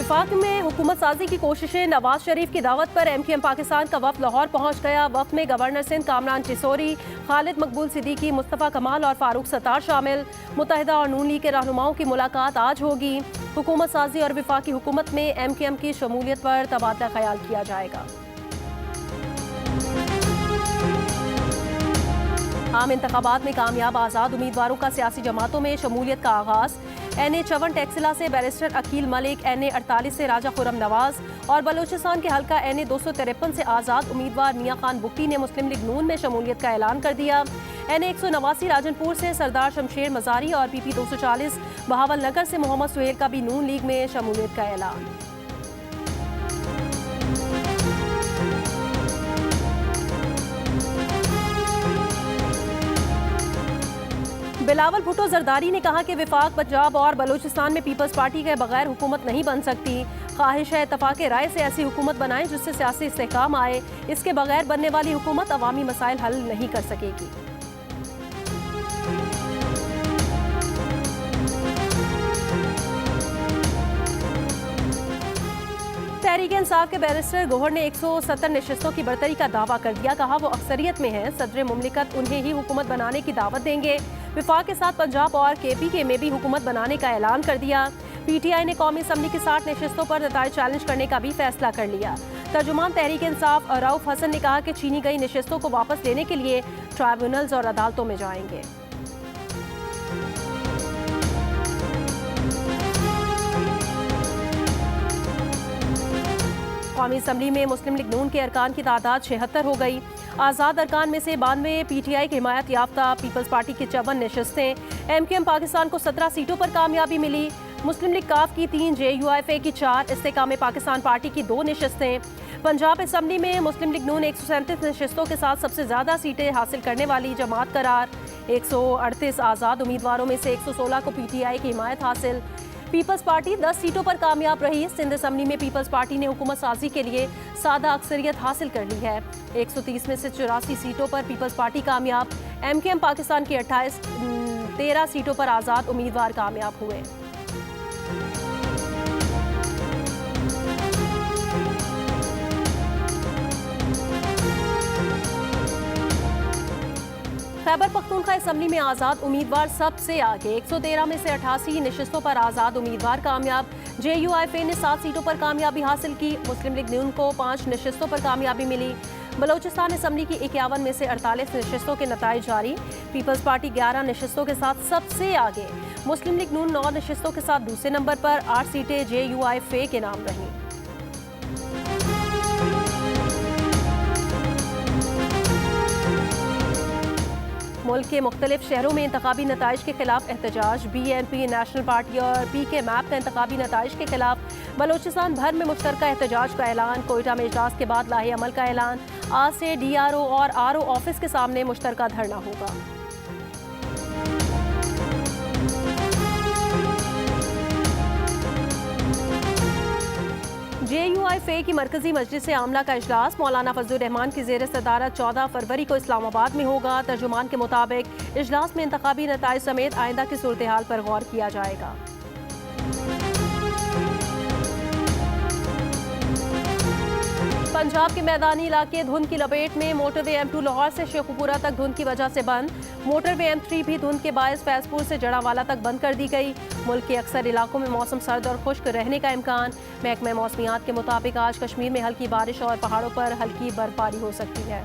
वफाक में हुकूमत साजी की कोशिशें। नवाज शरीफ की दावत पर MQM पाकिस्तान का वफ्द लाहौर पहुंच गया। वफ्द में गवर्नर सिंध कामरान चिसोरी, खालिद मकबूल सिद्दीकी, मुस्तफ़ा कमाल और फारूक सत्तार शामिल। मुत्तहिदा और नून लीग के रहनुमाओं की मुलाकात आज होगी। हुकूमत साजी और वफाकी हुकूमत में MQM की शमूलियत पर तबादला ख्याल किया जाएगा। आम इंतखाबात में कामयाब आज़ाद उम्मीदवारों का सियासी जमातों में शमूलियत का आगाज़। NA 54 टैक्सिला से बैरिस्टर अकील मलिक, NA 48 से राजा खुरम नवाज और बलूचिस्तान के हल्का NA 253 से आज़ाद उम्मीदवार मियां खान बुक्टी ने मुस्लिम लीग नून में शमूलियत का ऐलान कर दिया। NA 189 राजनपुर से सरदार शमशेर मजारी और PP 240 बहावल नगर से मोहम्मद सुहेल का भी नून लीग में शमूलियत का ऐलान। बिलावल भुट्टो जरदारी ने कहा कि वफाक पंजाब और बलूचिस्तान में पीपल्स पार्टी के बगैर हुकूमत नहीं बन सकती। ख्वाहिश है इत्तफाक राय से ऐसी हुकूमत बनाएं जिससे सियासी इस्तेहकाम आए। इसके बगैर बनने वाली हुकूमत अवामी मसाइल हल नहीं कर सकेगी। तहरीक इंसाफ के बैरिस्टर गोहर ने 170 नशिस्तों की बरतरी का दावा कर दिया। कहा वो अक्सरियत में है, सदर मुमलिकत उन्हें ही हुकूमत बनाने की दावत देंगे। वफाक के साथ पंजाब और KPK में भी हुकूमत बनाने का ऐलान कर दिया। PTI ने कौमी असम्बली की 60 नशिस्तों पर नताइज चैलेंज करने का भी फैसला कर लिया। तर्जुमान तहरीक इंसाफ रऊफ हसन ने कहा कि छीनी गई नशिस्तों को वापस लेने के लिए ट्राइब्यूनल्स और अदालतों में जाएंगे। कौमी असम्बली में मुस्लिम लीग नून के अरकान की तादाद 76 हो गई। आज़ाद अरकान में से 92 PTI की हिमायत याफ्ता। पीपल्स पार्टी की 54 नशिस्तें। MQM पाकिस्तान को 17 सीटों पर कामयाबी मिली। मुस्लिम लीग काफ की 3, JUIFA की 4, इस्तेकाम पाकिस्तान पार्टी की 2 नशिस्तें। पंजाब असम्बली में मुस्लिम लीग नून 137 नशिस्तों के साथ सबसे ज़्यादा सीटें हासिल करने वाली जमात करार। 138 आज़ाद उम्मीदवारों में से 116 को PTI की हिमायत हासिल। पीपल्स पार्टी 10 सीटों पर कामयाब रही। सिंध असम्बली में पीपल्स पार्टी ने हुकूमत साजी के लिए सादा अक्सरियत हासिल कर ली है। 130 में से 84 सीटों पर पीपल्स पार्टी कामयाब। MQM पाकिस्तान की 13 सीटों पर आज़ाद उम्मीदवार कामयाब हुए। खैबर पख्तूनख्वा असम्बली में आज़ाद उम्मीदवार सबसे आगे। 113 में से 88 नशिस्तों पर आज़ाद उम्मीदवार कामयाब। JUIFA ने 7 सीटों पर कामयाबी हासिल की। मुस्लिम लीग नून को 5 नशिस्तों पर कामयाबी मिली। बलूचिस्तान असम्बली की 51 में से 48 नशिस्तों के नताइज जारी। पीपल्स पार्टी 11 नशिस्तों के साथ सबसे आगे। मुस्लिम लीग नून 9 नशिस्तों के साथ दूसरे नंबर पर। 8 सीटें JUIFA के नाम रहीं। मुल्क के मुख्तलिफ शहरों में इंतखाबी नताइज के खिलाफ एहतजाज। BNP नेशनल पार्टी और PK मैप का इंतखाबी नताइज के खिलाफ बलूचिस्तान भर में मुश्तरका एहतजाज का ऐलान। कोयटा में इजलास के बाद लाहे अमल का ऐलान। आज से DRO और RO ऑफिस के सामने मुश्तरका धरना होगा। JUIFA की मरकजी मजलिस आमला का इजलास मौलाना फजलुर रहमान की ज़ेर सदारत 14 फरवरी को इस्लामाबाद में होगा। तर्जुमान के मुताबिक इजलास में इंतखाबी नताइज समेत आइंदा की सूरत हाल पर गौर किया जाएगा। पंजाब के मैदानी इलाके धुंध की लपेट में। मोटरवे M2 लाहौर से शेखुपुरा तक धुंध की वजह से बंद। मोटरवे M3 भी धुंध के बायस फैजपुर से जड़ावाला तक बंद कर दी गई। मुल्क के अक्सर इलाकों में मौसम सर्द और खुश्क रहने का इम्कान। महकमा मौसमियात के मुताबिक आज कश्मीर में हल्की बारिश और पहाड़ों पर हल्की बर्फबारी हो सकती है।